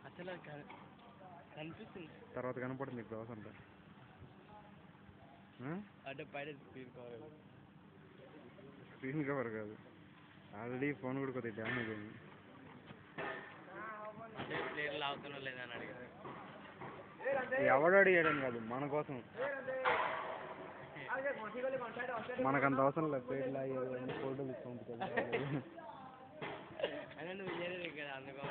అసలు కనిపిస్తుంది తర్వాత కనపడుతుంది ఇప్పుడు అవసరం అంటే పైన స్క్రీన్ కవర్ స్క్రీన్ కవర్ కాదు, ఆల్రెడీ ఫోన్ కూడా కొద్దిగా డ్యామేజ్ అయింది. అంటే ప్లేయర్ లాగుతున్నా లేదా అని అడిగారు. ఎవడు అడిగాడని కాదు, మన కోసం. మనకంత అవసరం లేదు, ప్లేట్ లాగేది అన్ని ఫోటోలు ఇస్తాం. అదే నువ్వు చేయలేదు కదా అందుకో.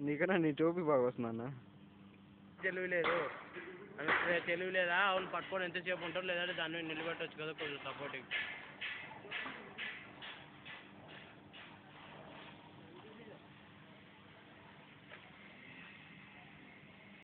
నీకన్నా నీ టోపీ బాగా వస్తుందన్న. తెలివి లేదు, తెలివి లేదా? అవును పట్టుకొని ఎంతసేపు ఉంటారు, లేదంటే దాన్ని నిలబెట్టవచ్చు కదా కొంచెం సపోర్టింగ్.